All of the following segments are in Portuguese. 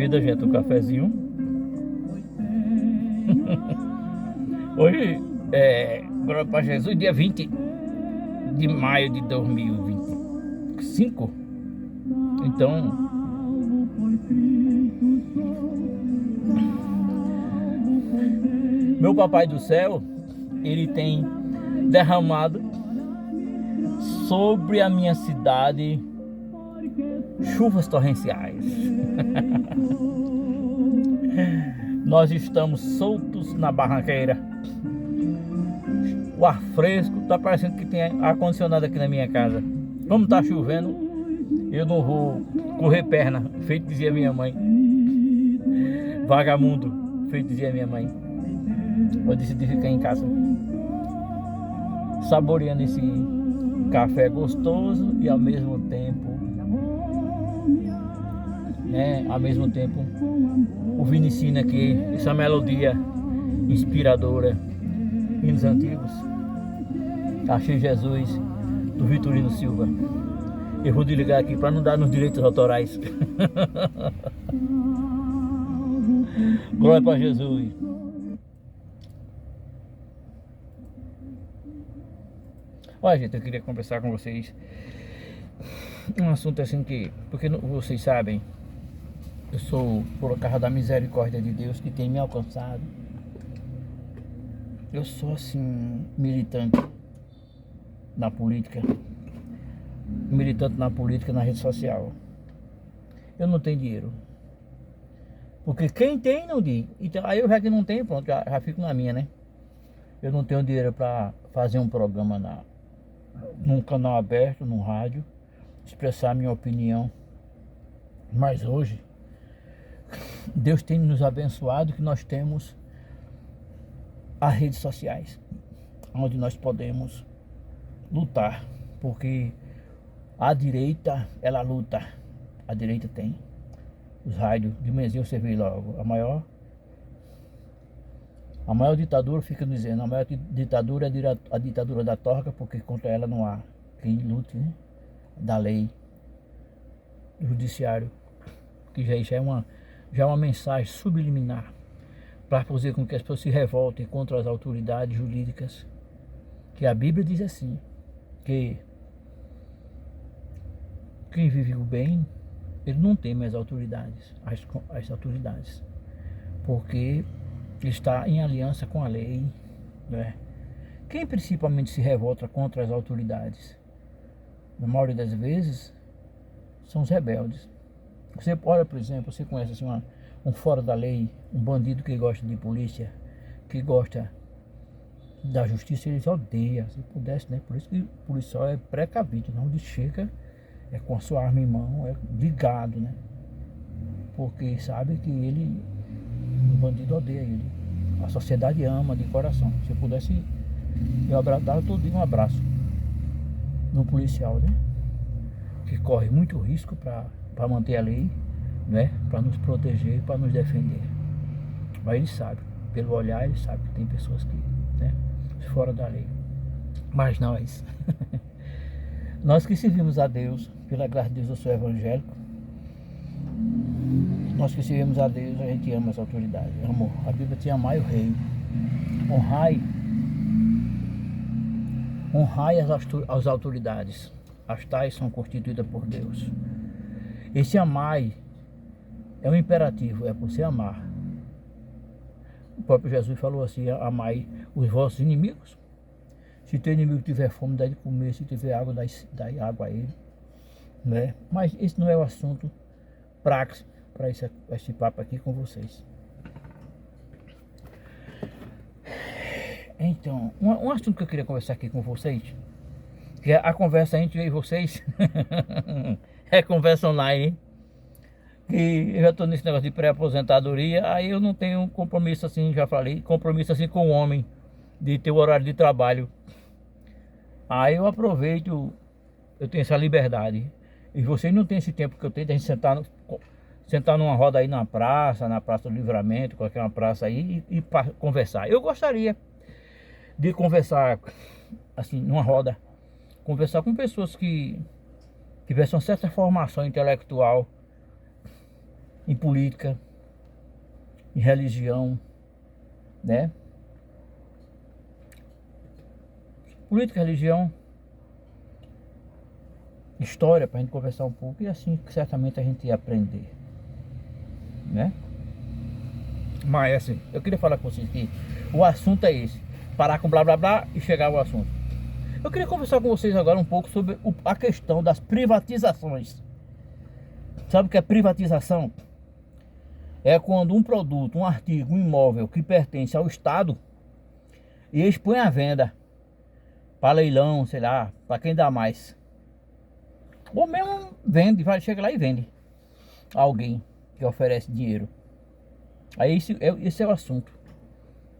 Vida, gente, um cafezinho. Hoje glória para Jesus, dia 20 de maio de 2025. Então, meu papai do céu, ele tem derramado sobre a minha cidade chuvas torrenciais. Nós estamos soltos na barranqueira. O ar fresco, tá parecendo que tem ar-condicionado aqui na minha casa. Como tá chovendo, eu não vou correr perna, feito dizia minha mãe. Vagamundo, feito dizia minha mãe. Eu decidi ficar em casa, saboreando esse café gostoso e ao mesmo tempo ouvindo ensina aqui essa melodia inspiradora, hinos antigos. Achei Jesus, do Vitorino Silva. Eu vou desligar aqui para não dar nos direitos autorais. Glória para Jesus. Olha, gente, eu queria conversar com vocês um assunto assim que, porque vocês sabem, eu sou, por causa da misericórdia de Deus que tem me alcançado, eu sou assim, militante na política, na rede social. Eu não tenho dinheiro, porque quem tem não diz. Então, aí eu já que não tenho, pronto, já fico na minha, né? Eu não tenho dinheiro para fazer um programa num canal aberto, num rádio, expressar minha opinião. Mas hoje Deus tem nos abençoado que nós temos as redes sociais, onde nós podemos lutar, porque a direita, ela luta, a direita tem os rádios, de manhãzinha você vê logo, a maior ditadura, fica dizendo, a maior ditadura é a ditadura da torga, porque contra ela não há quem lute, né? Da lei, do judiciário, que já é uma mensagem subliminar para fazer com que as pessoas se revoltem contra as autoridades jurídicas, que a Bíblia diz assim, que quem vive o bem, ele não teme as autoridades, as autoridades, porque está em aliança com a lei, né? Quem principalmente se revolta contra as autoridades, na maioria das vezes, são os rebeldes. Você olha, por exemplo, você conhece assim, um fora da lei, um bandido que gosta de polícia, que gosta da justiça, ele odeia, se pudesse, né? Por isso que o policial é precavido, não onde chega é com a sua arma em mão, é ligado, né? Porque sabe que o bandido odeia ele. A sociedade ama de coração. Se eu pudesse, eu dar todo dia um abraço no policial, né? Que corre muito risco para manter a lei, né? Para nos proteger, para nos defender. Mas ele sabe, pelo olhar ele sabe que tem pessoas que, né, fora da lei. Mas nós que servimos a Deus, pela graça de Deus, eu sou evangélico. Nós que servimos a Deus, a gente ama as autoridades. Amor, a Bíblia diz: amai o rei. Honrai as autoridades. As tais são constituídas por Deus. Esse amai é um imperativo, é por você amar. O próprio Jesus falou assim: amai os vossos inimigos. Se teu inimigo tiver fome, dá de comer. Se tiver água, dá água a ele, né? Mas esse não é o assunto prático para esse papo aqui com vocês. Então, um assunto que eu queria conversar aqui com vocês, que é a conversa entre eu e vocês, é conversa online, hein? Que eu já estou nesse negócio de pré-aposentadoria, aí eu não tenho compromisso assim, já falei, compromisso assim com o homem, de ter o horário de trabalho. Aí eu aproveito, eu tenho essa liberdade, e vocês não têm esse tempo que eu tenho de a gente sentar numa roda aí na Praça do Livramento, qualquer uma praça aí, e conversar. Eu gostaria, de conversar assim, numa roda, conversar com pessoas que tivessem uma certa formação intelectual em política, em religião, né? Política, religião, história, para a gente conversar um pouco, e assim certamente a gente ia aprender, né? Mas assim, eu queria falar com vocês que o assunto é esse, parar com blá blá blá e chegar ao assunto. Eu queria conversar com vocês agora um pouco sobre a questão das privatizações. Sabe o que é privatização? É quando um produto, um artigo, um imóvel que pertence ao Estado e expõe à venda para leilão, sei lá, para quem dá mais. Ou mesmo vende, chega lá e vende a alguém que oferece dinheiro. Aí esse é o assunto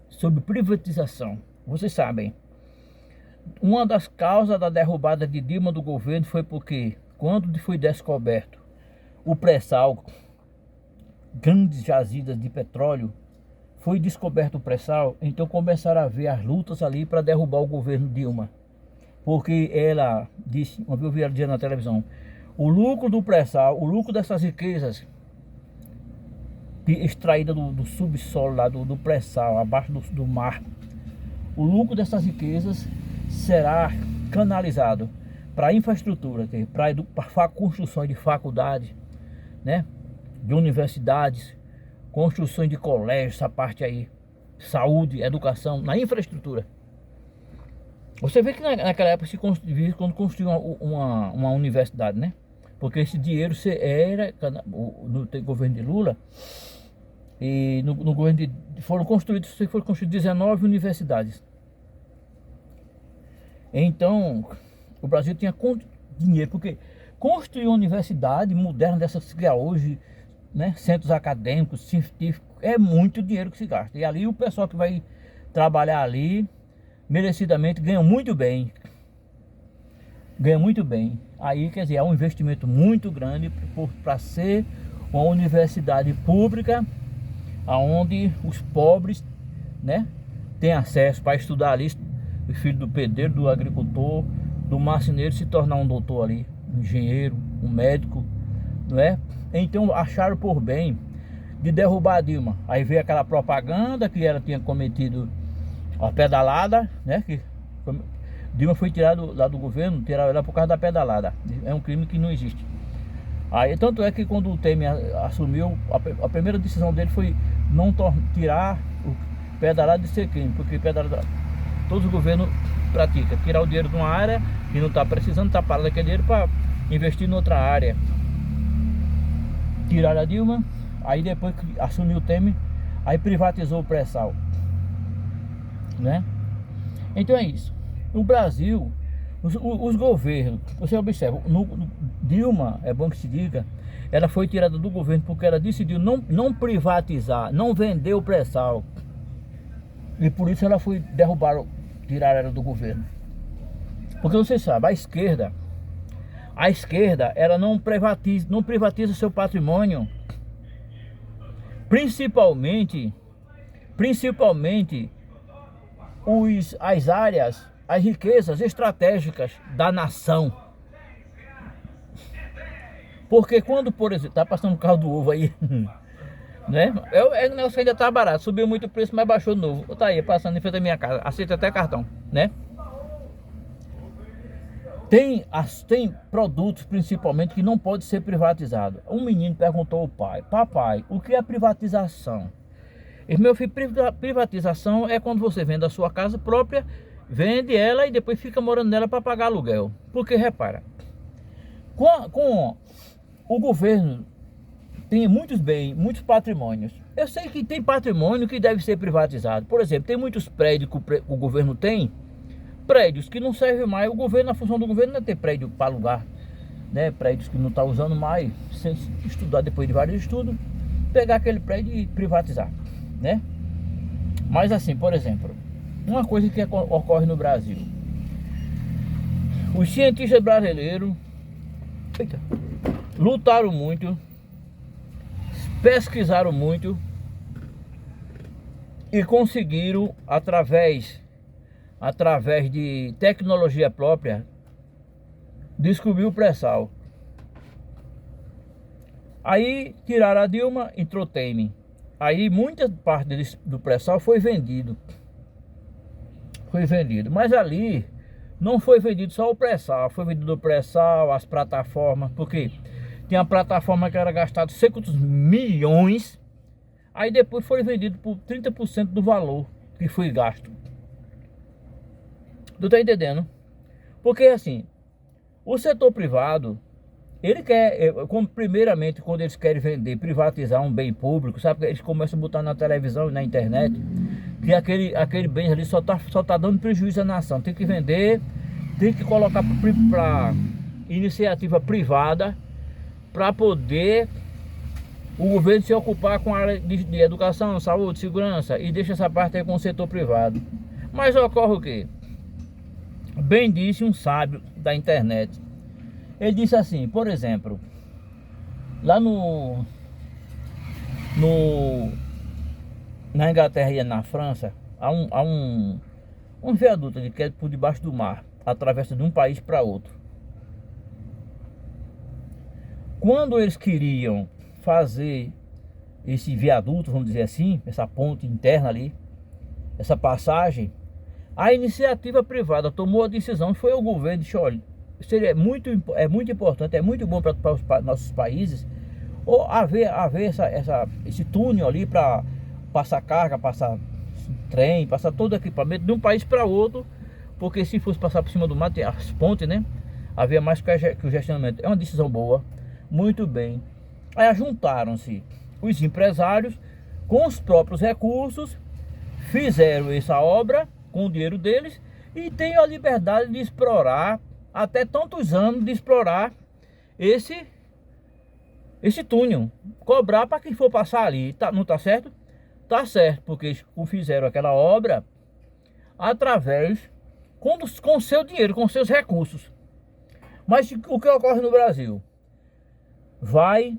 sobre privatização. Vocês sabem, uma das causas da derrubada de Dilma do governo foi porque quando foi descoberto o pré-sal, grandes jazidas de petróleo, foi descoberto o pré-sal, então começaram a ver as lutas ali para derrubar o governo Dilma. Porque ela disse, uma vez eu vi ela dizendo na televisão, o lucro do pré-sal, o lucro dessas riquezas extraídas do subsolo lá, do pré-sal, abaixo do mar, o lucro dessas riquezas será canalizado para infraestrutura, para construções de faculdades, né, de universidades, construções de colégios, essa parte aí, saúde, educação, na infraestrutura. Você vê que naquela época se construiu, quando construiu uma universidade, né? Porque esse dinheiro era no governo de Lula e no governo foram construídas 19 universidades. Então, o Brasil tinha dinheiro, porque construir uma universidade moderna dessas que há hoje, né, centros acadêmicos, científicos, é muito dinheiro que se gasta. E ali o pessoal que vai trabalhar ali, merecidamente, ganha muito bem. Ganha muito bem. Aí, quer dizer, é um investimento muito grande para ser uma universidade pública, onde os pobres, né, têm acesso para estudar ali. O filho do pedreiro, do agricultor, do marceneiro se tornar um doutor ali, um engenheiro, um médico, não é? Então acharam por bem de derrubar a Dilma. Aí veio aquela propaganda que ela tinha cometido a pedalada, né? Que Dilma foi tirado lá do governo, tiraram ela por causa da pedalada. É um crime que não existe. Aí tanto é que quando o Temer assumiu, a primeira decisão dele foi não tirar o pedalada de ser crime, porque pedalada todos os governos praticam, tirar o dinheiro de uma área que não está precisando, está parado aquele dinheiro para investir em outra área. Tiraram a Dilma, aí depois que assumiu o Temer, aí privatizou o pré-sal, né? Então é isso. No Brasil, os governos, você observa, Dilma, é bom que se diga, ela foi tirada do governo porque ela decidiu não privatizar, não vender o pré-sal. E por isso ela foi derrubar, tirar ela do governo. Porque você sabe, a esquerda ela não privatiza seu patrimônio, principalmente as áreas, as riquezas estratégicas da nação. Porque quando, por exemplo, tá passando o carro do ovo aí, né? O negócio ainda tá barato, subiu muito o preço, mas baixou de novo. Tá aí, passando em frente da minha casa, aceita até cartão, né? Tem produtos principalmente que não pode ser privatizado. Um menino perguntou ao pai: papai, o que é privatização? E meu filho, privatização é quando você vende a sua casa própria, vende ela e depois fica morando nela para pagar aluguel. Porque repara, com o governo tem muitos bens, muitos patrimônios. Eu sei que tem patrimônio que deve ser privatizado. Por exemplo, tem muitos prédios que o governo tem, prédios que não servem mais. O governo, a função do governo não é ter prédio para alugar, né? Prédios que não está usando mais, sem estudar depois de vários estudos, pegar aquele prédio e privatizar, né? Mas assim, por exemplo, uma coisa que ocorre no Brasil: os cientistas brasileiros lutaram muito, pesquisaram muito e conseguiram, através através de tecnologia própria, descobriu o pré-sal. Aí tiraram a Dilma, entrou Temer. Aí muita parte do pré-sal foi vendido. Mas ali não foi vendido só o pré-sal, foi vendido o pré-sal, as plataformas, porque tinha uma plataforma que era gastado 500 milhões, aí depois foi vendido por 30% do valor que foi gasto. Tu tá entendendo? Porque assim, o setor privado, ele quer, como primeiramente, quando eles querem vender, privatizar um bem público, sabe? Eles começam a botar na televisão e na internet que aquele bem ali só tá dando prejuízo à nação. Tem que vender, tem que colocar para iniciativa privada, para poder o governo se ocupar com a área de educação, saúde, segurança, e deixa essa parte aí com o setor privado. Mas ocorre o quê? Bem disse um sábio da internet. Ele disse assim, por exemplo, lá na Inglaterra e na França, há um viaduto que é por debaixo do mar, atravessa de um país para outro. Quando eles queriam fazer esse viaduto, vamos dizer assim, essa ponte interna ali, essa passagem, a iniciativa privada tomou a decisão, foi o governo, disse, olha, seria muito importante, é muito bom para os nossos países ou haver esse túnel ali para passar carga, passar trem, passar todo o equipamento de um país para outro, porque se fosse passar por cima do mar, tem as pontes, né? Havia mais que o gestionamento. É uma decisão boa, muito bem. Aí juntaram-se os empresários com os próprios recursos, fizeram essa obra com o dinheiro deles e têm a liberdade de explorar até tantos anos, de explorar esse túnel, cobrar para quem for passar ali. Não tá certo? Tá certo, porque eles fizeram aquela obra através com seu dinheiro, com seus recursos. Mas o que ocorre no Brasil? Vai,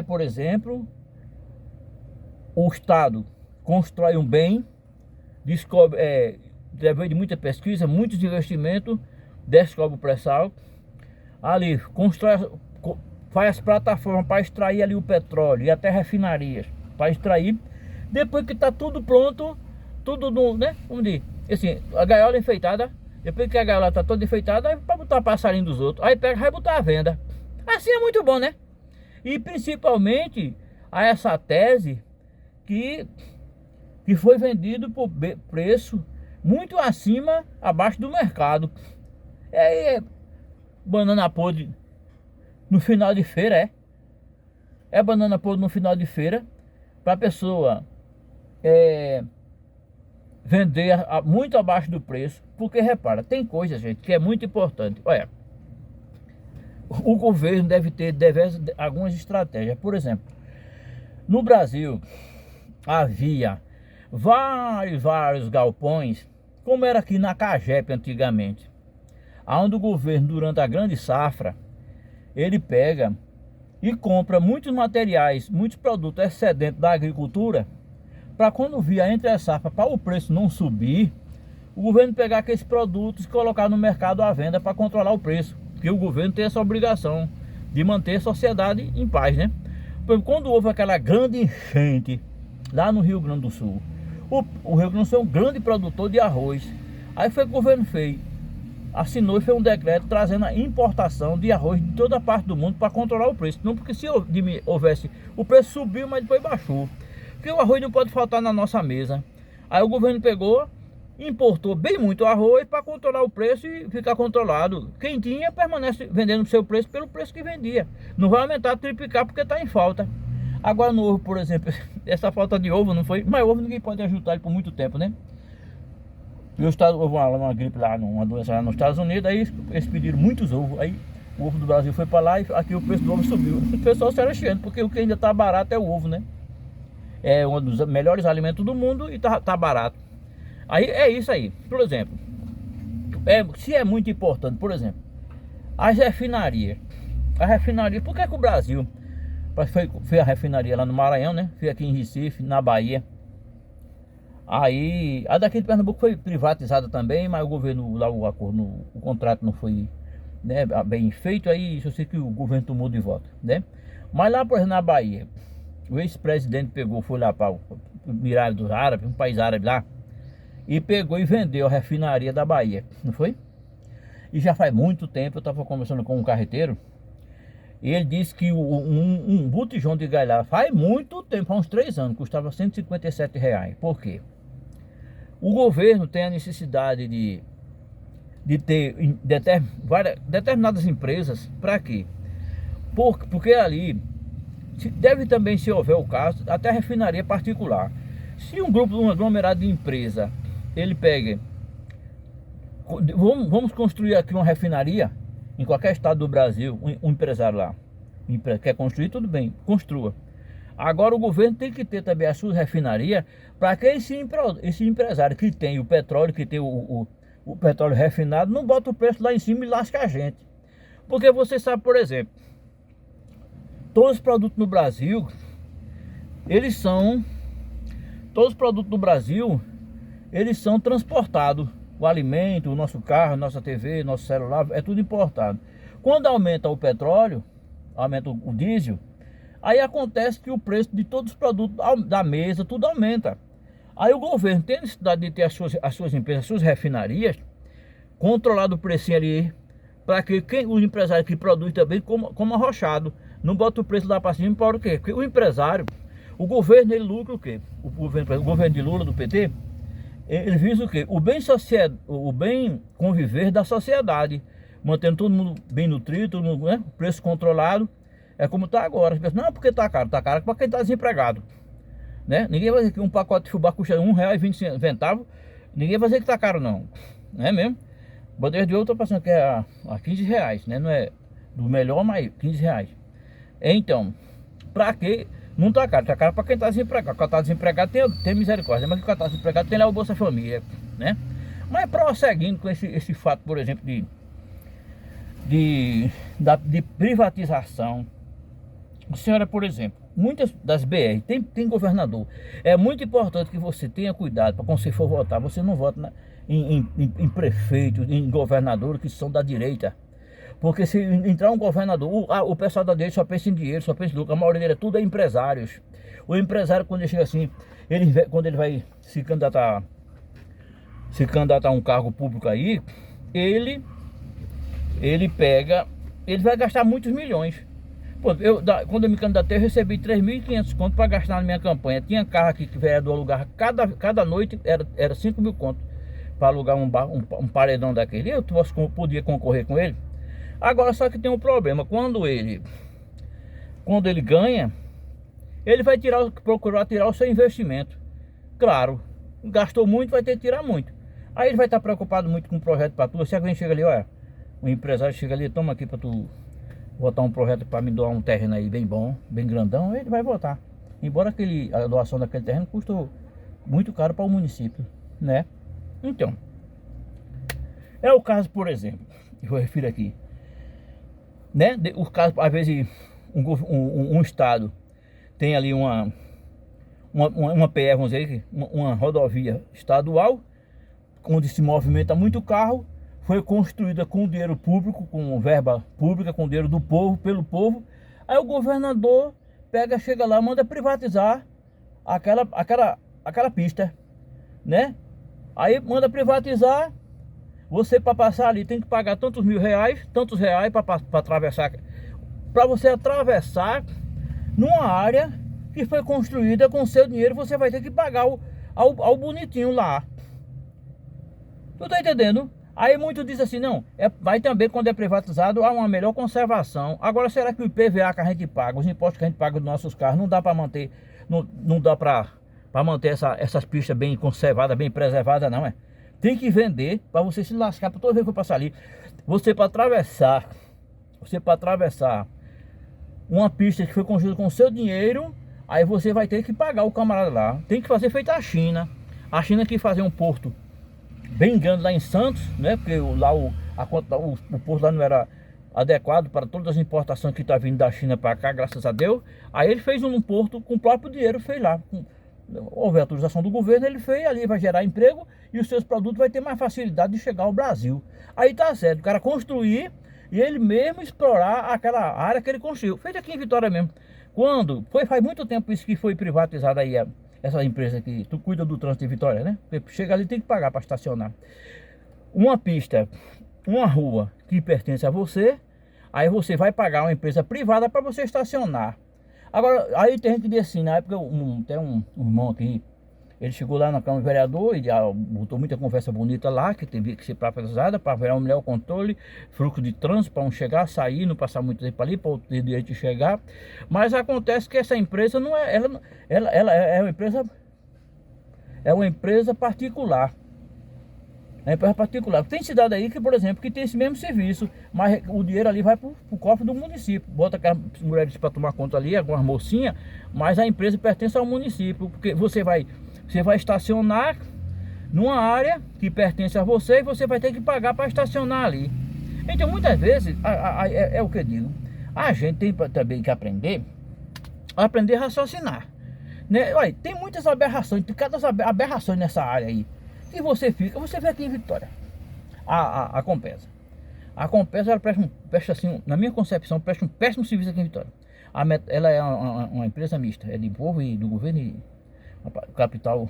por exemplo, o Estado constrói um bem, descobre, depois de muita pesquisa, muitos investimentos, descobre o pré-sal, ali faz as plataformas para extrair ali o petróleo e até refinarias para extrair. Depois que está tudo pronto, tudo né? Vamos dizer assim, a gaiola enfeitada. Depois que a gaiola está toda enfeitada, aí para botar passarinho dos outros, aí pega, vai botar à venda. Assim é muito bom, né? E principalmente a essa tese que foi vendido por preço muito abaixo do mercado. Banana podre no final de feira, é banana podre no final de feira, para a pessoa vender muito abaixo do preço. Porque repara, tem coisa, gente, que é muito importante. Olha, o governo deve algumas estratégias. Por exemplo, no Brasil havia vários galpões, como era aqui na Cagep antigamente, onde o governo, durante a grande safra, ele pega e compra muitos materiais, muitos produtos excedentes da agricultura, para quando via entre a safra, para o preço não subir, o governo pegar aqueles produtos e colocar no mercado à venda para controlar o preço, porque o governo tem essa obrigação de manter a sociedade em paz, né? Quando houve aquela grande enchente lá no Rio Grande do Sul, o Rio Grande do Sul é um grande produtor de arroz. Aí foi o que o governo fez, assinou e fez um decreto trazendo a importação de arroz de toda parte do mundo para controlar o preço. Não, porque se houvesse, o preço subiu, mas depois baixou, porque o arroz não pode faltar na nossa mesa. Aí o governo pegou, importou bem muito arroz para controlar o preço e ficar controlado. Quem tinha permanece vendendo o seu preço pelo preço que vendia, não vai aumentar, triplicar, porque está em falta. Agora no ovo, por exemplo, essa falta de ovo não foi, mas ovo ninguém pode ajudar ele por muito tempo, né? E houve uma gripe lá, uma doença lá nos Estados Unidos, aí eles pediram muitos ovos, aí o ovo do Brasil foi para lá e aqui o preço do ovo subiu. O pessoal se achando, porque o que ainda está barato é o ovo, né? É um dos melhores alimentos do mundo e tá barato. Aí é isso aí. Por exemplo, se é muito importante, por exemplo, as refinarias. A refinaria, por que o Brasil fez a refinaria lá no Maranhão, né? Fez aqui em Recife, na Bahia. Aí, a daqui de Pernambuco foi privatizada também, mas o governo, lá o acordo, o contrato não foi, né, bem feito, aí eu sei que o governo tomou de volta, né? Mas lá, por exemplo, na Bahia, o ex-presidente pegou, foi lá para o Miralho dos Árabes, um país árabe lá, e pegou e vendeu a refinaria da Bahia, não foi? E já faz muito tempo, eu estava conversando com um carreteiro, e ele disse que um botijão de gás lá, faz muito tempo, há uns 3 anos, custava R$ 157. Por quê? O governo tem a necessidade de ter determinadas empresas, para quê? Porque ali, deve também, se houver o caso, até a refinaria particular. Se um grupo, um aglomerado de empresa, ele pega, vamos construir aqui uma refinaria, em qualquer estado do Brasil, um empresário lá, quer construir, tudo bem, construa. Agora o governo tem que ter também as suas refinarias, para que esse empresário que tem o petróleo, que tem o petróleo refinado, não bota o preço lá em cima e lasca a gente. Porque você sabe, por exemplo, todos os produtos no Brasil, todos os produtos do Brasil, eles são transportados. O alimento, o nosso carro, nossa TV, nosso celular, é tudo importado. Quando aumenta o petróleo, aumenta o diesel, aí acontece que o preço de todos os produtos da mesa, tudo aumenta. Aí o governo tem a necessidade de ter as suas empresas, as suas refinarias, controlado o preço ali, para que o empresário que produz também como arrochado, não bota o preço lá para cima, para o quê? Porque o empresário, o governo, ele lucra o quê? O governo de Lula, do PT, ele visa o quê? O bem conviver da sociedade, mantendo todo mundo bem nutrido, todo mundo, né? Preço controlado. É como está agora. As pessoas, não, porque está caro para quem está desempregado, né? Ninguém vai dizer que um pacote de fubá custa R$ 1,20. Ninguém vai dizer que está caro, não, não é mesmo? Bandeja de ouro estou passando que é a R$ 15, né? Não é do melhor, mas R$ 15. Então, para que não está caro para quem está desempregado. Quem está desempregado tem misericórdia, mas quem está desempregado tem lá o Bolsa Família, né? Mas prosseguindo com esse fato, por exemplo, de privatização. Senhora, por exemplo, muitas das BR tem governador. É muito importante que você tenha cuidado para quando você for votar, você não vote em prefeito, em governador que são da direita. Porque se entrar um governador, o pessoal da direita só pensa em dinheiro, só pensa em lucro. A maioria dele tudo é empresários. O empresário, quando ele chega assim, quando ele vai se candidatar a um cargo público aí, ele vai gastar muitos milhões. Pô, quando eu me candidatei, eu recebi 3.500 contos para gastar na minha campanha. Tinha carro aqui que vereador alugar cada noite, era 5.000 contos para alugar um paredão daquele. Eu podia concorrer com ele. Agora só que tem um problema, quando ele ganha, ele vai procurar tirar o seu investimento. Claro, gastou muito, vai ter que tirar muito. Aí ele vai estar preocupado muito com o projeto para tu. Se alguém chega ali, olha, o empresário chega ali, toma aqui para tu botar um projeto para me doar um terreno aí bem bom, bem grandão, ele vai votar. Embora a doação daquele terreno custou muito caro para o município, né? Então, é o caso, por exemplo, eu refiro aqui, né? O caso, às vezes, um estado tem ali uma PR, vamos dizer, uma rodovia estadual, onde se movimenta muito carro, foi construída com dinheiro público, com verba pública, com dinheiro do povo, pelo povo. Aí o governador chega lá, manda privatizar aquela pista, né? Aí manda privatizar. Você, para passar ali, tem que pagar tantos reais para atravessar. Para você atravessar numa área que foi construída com seu dinheiro, você vai ter que pagar ao bonitinho lá. Tu tá entendendo? Aí muitos dizem assim, não, vai também, quando é privatizado, há uma melhor conservação. Agora, será que o IPVA que a gente paga, os impostos que a gente paga dos nossos carros, não dá para manter, não dá para manter essas pistas bem conservadas, bem preservadas, não é? Tem que vender para você se lascar, para toda vez que eu passar ali. Você para atravessar uma pista que foi construída com o seu dinheiro, aí você vai ter que pagar o camarada lá. Tem que fazer feito a China. A China que fazer um porto bem grande lá em Santos, né? Porque lá o porto lá não era adequado para todas as importações que tá vindo da China para cá, graças a Deus. Aí ele fez um porto com o próprio dinheiro, fez lá. houve autorização do governo, ele fez ali, vai gerar emprego e os seus produtos vai ter mais facilidade de chegar ao Brasil. Aí tá certo, o cara construir e ele mesmo explorar aquela área que ele construiu. Feito aqui em Vitória mesmo. Quando, faz muito tempo isso que foi privatizada aí, essa empresa que tu cuida do trânsito de Vitória, né? Chega ali tem que pagar para estacionar. Uma pista, uma rua que pertence a você, aí você vai pagar uma empresa privada para você estacionar. Agora, aí tem gente que diz assim, na época tem um irmão aqui, ele chegou lá na Câmara do Vereador e botou muita conversa bonita lá, que teve que ser privatizada para haver um melhor controle, fluxo de trânsito, para um chegar, sair, não passar muito tempo ali, para outro ter direito de chegar. Mas acontece que essa empresa não é, ela é uma empresa particular. É empresa particular. Tem cidade aí que, por exemplo, que tem esse mesmo serviço, mas o dinheiro ali vai para o cofre do município. Bota aquelas mulheres para tomar conta ali, algumas mocinhas, mas a empresa pertence ao município, porque você vai estacionar numa área que pertence a você e você vai ter que pagar para estacionar ali. Então, muitas vezes, é o que eu digo, a gente tem também que aprender a raciocinar. Né? Olha, tem muitas aberrações, tem cada aberrações nessa área aí. E você vê aqui em Vitória, a Compesa. A Compesa, ela presta assim, na minha concepção, presta um péssimo serviço aqui em Vitória. Ela é uma empresa mista, é de povo e do governo e capital,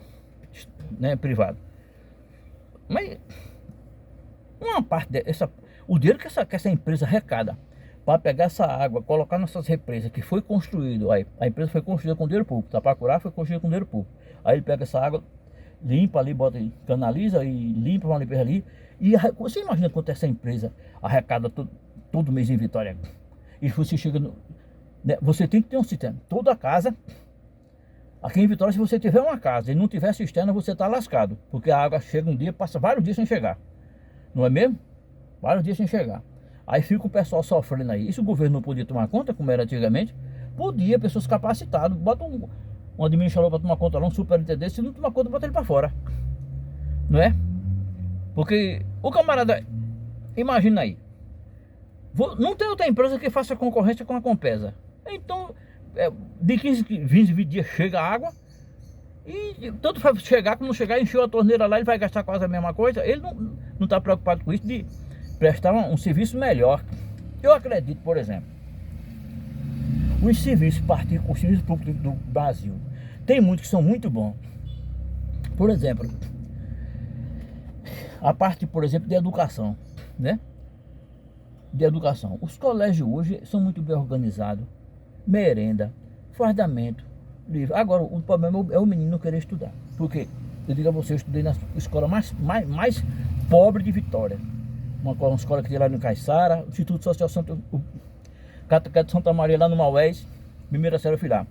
né, privado. Mas uma parte o dinheiro que essa empresa arrecada para pegar essa água, colocar nessas represas que foi construído, aí a empresa foi construída com dinheiro público, Tapacurá foi construída com dinheiro público. Aí ele pega essa água, limpa ali, bota, canaliza e limpa uma limpeza ali. E você imagina quanto essa empresa arrecada todo mês em Vitória? E você chega né, você tem que ter um sistema. Toda casa, aqui em Vitória, se você tiver uma casa e não tiver cisterna, você está lascado. Porque a água chega um dia, passa vários dias sem chegar. Não é mesmo? Vários dias sem chegar. Aí fica o pessoal sofrendo aí. E se o governo não podia tomar conta, como era antigamente, podia, pessoas capacitadas, bota um administrador para tomar conta lá, um superintendente, se não tomar conta, bota ele para fora. Não é? Porque o camarada, imagina aí, não tem outra empresa que faça concorrência com a Compesa. Então, de 15, 20 dias chega a água, e tanto vai chegar como não chegar, encheu a torneira lá, ele vai gastar quase a mesma coisa. Ele não está preocupado com isso, de prestar um serviço melhor. Eu acredito, por exemplo, os serviços públicos do Brasil, tem muitos que são muito bons. Por exemplo, a parte, por exemplo, de educação, né? De educação. Os colégios hoje são muito bem organizados. Merenda, fardamento, livro. Agora, o problema é o menino não querer estudar. Porque, eu digo a você, eu estudei na escola mais pobre de Vitória. Uma escola que tem lá no Caiçara, Instituto Social Catequese Santa Maria, lá no Maués, primeira série eu fui lá.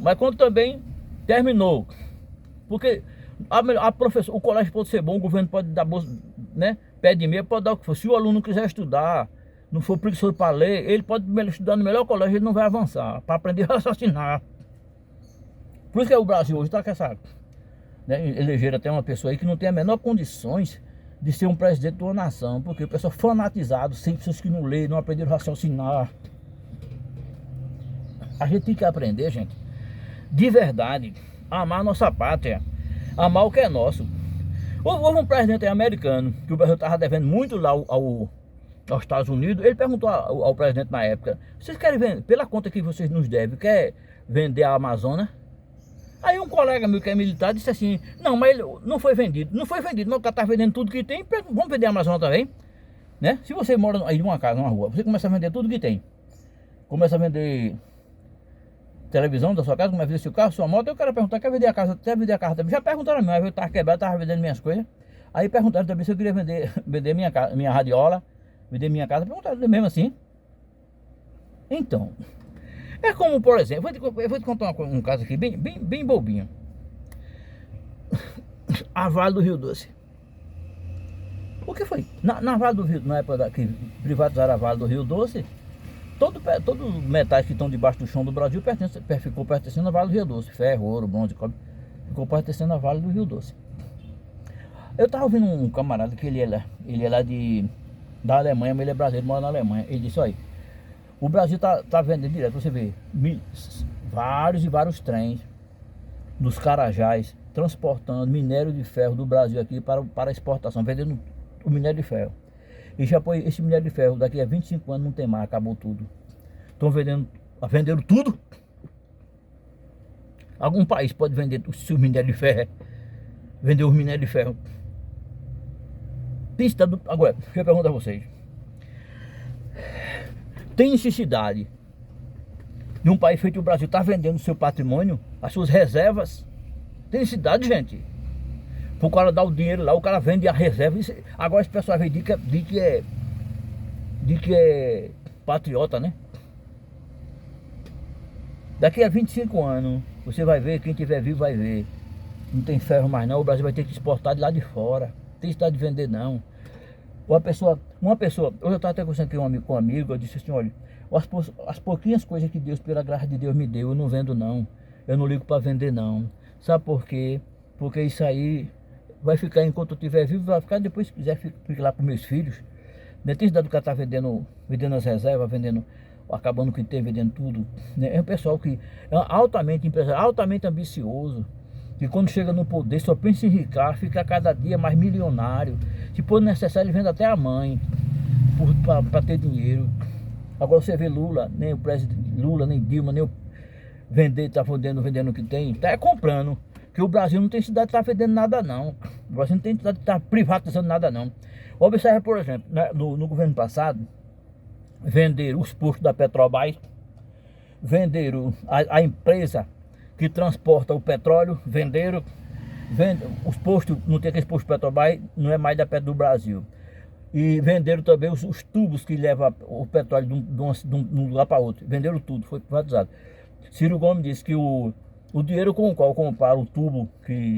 Mas quando também terminou, porque a professora, o colégio pode ser bom, o governo pode dar bolsa, né? Pé de meia, pode dar o que for. Se o aluno quiser estudar, não for preguiçoso para ler, ele pode estudar no melhor colégio, ele não vai avançar, para aprender a raciocinar. Por isso que o Brasil hoje está com essa, né? Elegeram até uma pessoa aí que não tem a menor condições de ser um presidente de uma nação, porque o pessoal fanatizado, sem pessoas que não lêem, não aprenderam a raciocinar. A gente tem que aprender, gente, de verdade, a amar a nossa pátria, amar o que é nosso. Houve um presidente americano, que o Brasil estava devendo muito lá aos Estados Unidos. Ele perguntou ao presidente na época: vocês querem vender, pela conta que vocês nos devem, quer vender a Amazônia? Aí um colega meu que é militar disse assim: não, mas ele não foi vendido. Não foi vendido, mas o cara está vendendo tudo que tem, vamos vender a Amazônia também, né? Se você mora aí numa casa, numa rua, você começa a vender tudo que tem. Começa a vender televisão da sua casa, começa a vender seu carro, sua moto. Aí o cara perguntar: quer vender a casa? Quer vender a casa também? Já perguntaram a mim, eu estava quebrado, estava vendendo minhas coisas. Aí perguntaram também se eu queria vender minha radiola, vender minha casa. Perguntaram mesmo assim. Então, é como, por exemplo, eu vou te contar um caso aqui bem bobinho. A Vale do Rio Doce. O que foi? Na Vale do Rio, na época que privatizaram a Vale do Rio Doce, todos os metais que estão debaixo do chão do Brasil ficou pertencendo à Vale do Rio Doce. Ferro, ouro, bronze, cobre, ficou pertencendo à Vale do Rio Doce. Eu estava ouvindo um camarada que ele é lá da Alemanha, mas ele é brasileiro, mora na Alemanha. Ele disse: olha, o Brasil tá vendendo direto, você vê, vários e vários trens dos Carajás, transportando minério de ferro do Brasil aqui para exportação, vendendo o minério de ferro. E já foi esse minério de ferro, daqui a 25 anos não tem mais, acabou tudo. Estão vendendo tudo. Algum país pode vender o seu minério de ferro, vender os minérios de ferro. Agora, eu pergunto a vocês, tem necessidade de um país feito o Brasil estar vendendo o seu patrimônio, as suas reservas? Tem necessidade, gente? Para o cara dar o dinheiro lá, o cara vende a reserva. Agora esse pessoal vem de que é patriota, né? Daqui a 25 anos, você vai ver, quem tiver vivo vai ver. Não tem ferro mais não, o Brasil vai ter que exportar de lá de fora. Não tem necessidade de vender não. Uma pessoa, hoje eu estava até conversando com um amigo, eu disse assim, olha, as pouquinhas coisas que Deus, pela graça de Deus me deu, eu não vendo não. Eu não ligo para vender não. Sabe por quê? Porque isso aí vai ficar enquanto eu estiver vivo, vai ficar, depois se quiser fica lá para meus filhos. Não tem necessidade do cara estar vendendo as reservas, acabando com o que tem, vendendo tudo. É um pessoal que é altamente empresário, altamente ambicioso, que quando chega no poder só pensa em enricar, fica cada dia mais milionário. Se for necessário, ele vende até a mãe para ter dinheiro. Agora você vê Lula, nem o presidente Lula, nem Dilma, nem o tá vendendo o que tem, tá comprando. Que o Brasil não tem cidade de estar vendendo nada não. O Brasil não tem cidade de estar privatizando nada não. Observe, por exemplo, no governo passado, venderam os postos da Petrobras, venderam a empresa que transporta o petróleo, venderam os postos, não tem aqueles postos Petrobras, não é mais da Petro do Brasil. E venderam também os tubos que levam o petróleo de um lugar para outro. Venderam tudo, foi privatizado. Ciro Gomes disse que o dinheiro com o qual compraram todo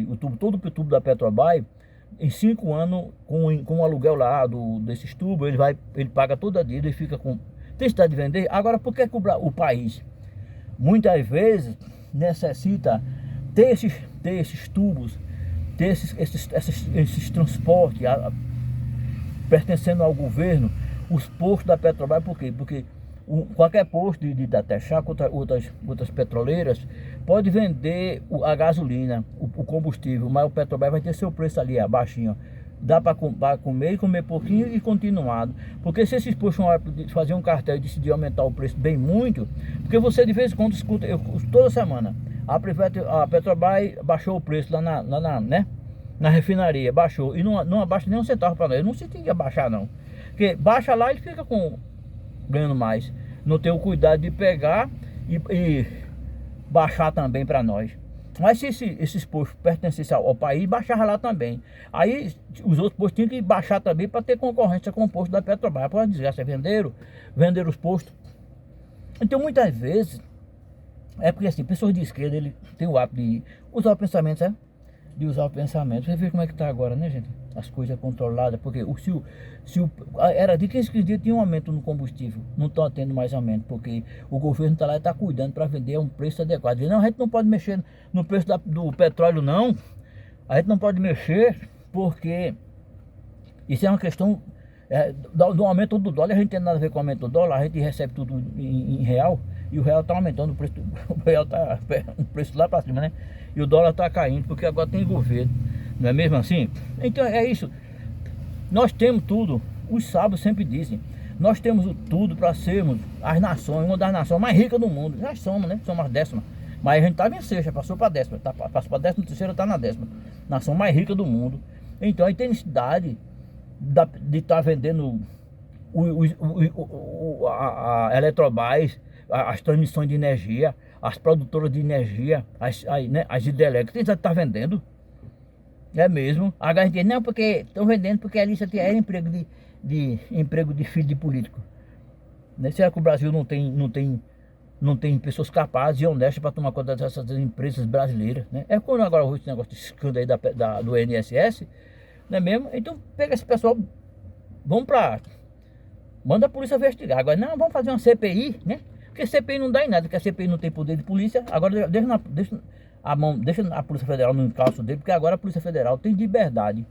o tubo da Petrobras, em 5 anos, com o aluguel lá desses tubos, ele paga toda a dívida e fica com... Tem necessidade de vender? Agora, por que o país, muitas vezes, necessita ter esses tubos, ter esses transportes pertencendo ao governo, os postos da Petrobras? Por quê? Porque qualquer posto da Texaco, outras petroleiras, pode vender a gasolina, o combustível, mas o Petrobras vai ter seu preço ali abaixinho. Dá para comer pouquinho e continuado. Porque se esses postos fazer um cartel e decidir aumentar o preço bem muito, porque você de vez em quando escuta, toda semana, a Petrobras baixou o preço lá na refinaria, baixou, e não abaixa nem um centavo para nós. Eu não senti que baixar não, porque baixa lá e fica ganhando mais. Não tem o cuidado de pegar e baixar também para nós. Mas se esses postos pertencessem ao país, baixava lá também. Aí os outros postos tinham que baixar também para ter concorrência com o posto da Petrobras. Para desgraça, venderam os postos. Então muitas vezes é porque assim, pessoas de esquerda, ele tem o hábito de usar o pensamento, sabe? De usar o pensamento. Você vê como é que tá agora, né, gente? As coisas controladas, porque era de 15 dias tinha um aumento no combustível, não está tendo mais aumento, porque o governo está lá e está cuidando para vender a um preço adequado. Não, a gente não pode mexer no preço do petróleo não, a gente não pode mexer, porque isso é uma questão do aumento do dólar. A gente não tem nada a ver com o aumento do dólar, a gente recebe tudo em real, e o real está aumentando, o real está um preço lá para cima, né? E o dólar está caindo, porque agora tem governo. Não é mesmo assim? Então é isso. Nós temos tudo. Os sábios sempre dizem, nós temos tudo para sermos as nações, uma das nações mais ricas do mundo. Já somos, né? Somos as 10ª. Mas a gente estava em 6ª, já passou para a 10ª. Passou para a 13ª, está na 10ª. Nação mais rica do mundo. Então aí tem necessidade de estar vendendo a Eletrobras, as transmissões de energia, as produtoras de energia, as hidrelétricas. Tem necessidade de estar vendendo. É mesmo. A gente não, porque estão vendendo, porque ali isso aqui é emprego de filho de político. Né? Será que o Brasil não tem pessoas capazes e honestas para tomar conta dessas empresas brasileiras? Né? É quando agora esse negócio de escândalo aí do INSS, não é mesmo? Então pega esse pessoal, manda a polícia investigar. Agora não, vamos fazer uma CPI, né? Porque CPI não dá em nada, porque a CPI não tem poder de polícia. Agora deixa a Polícia Federal no encalço dele, porque agora a Polícia Federal tem liberdade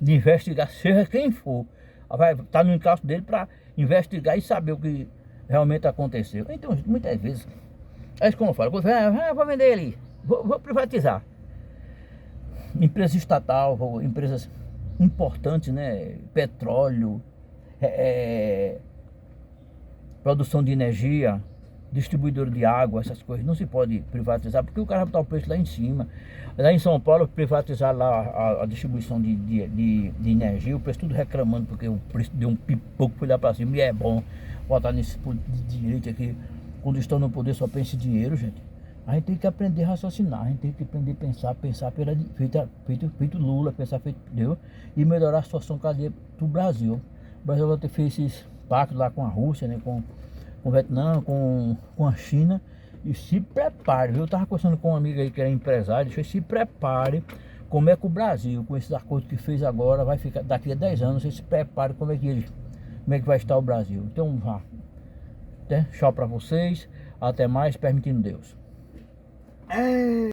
de investigar, seja quem for, vai estar no encalço dele para investigar e saber o que realmente aconteceu. Então, muitas vezes, é isso como eu falo, vou vender ali, Vou privatizar. Empresa estatal, empresas importantes, né? Petróleo, é, produção de energia, distribuidor de água, essas coisas. Não se pode privatizar, porque o cara vai botar o preço lá em cima. Lá em São Paulo, privatizar lá a distribuição de energia, o preço tudo reclamando, porque o preço deu um pipoco, foi lá pra cima. E é bom botar nesse ponto de direito aqui, quando estão no poder só pensa em dinheiro, gente. A gente tem que aprender a raciocinar, a gente tem que aprender a pensar feito Lula, pensar feito Deus, e melhorar a situação do Brasil. O Brasil vai ter feito esses pactos lá com a Rússia, né, com o Vietnã, com a China, e se prepare, viu? Eu estava conversando com um amigo aí que é empresário, disse, se prepare, como é que o Brasil, com esses acordos que fez agora, vai ficar daqui a 10 anos, você se prepare como é que vai estar o Brasil. Então, tchau para vocês, até mais, permitindo Deus.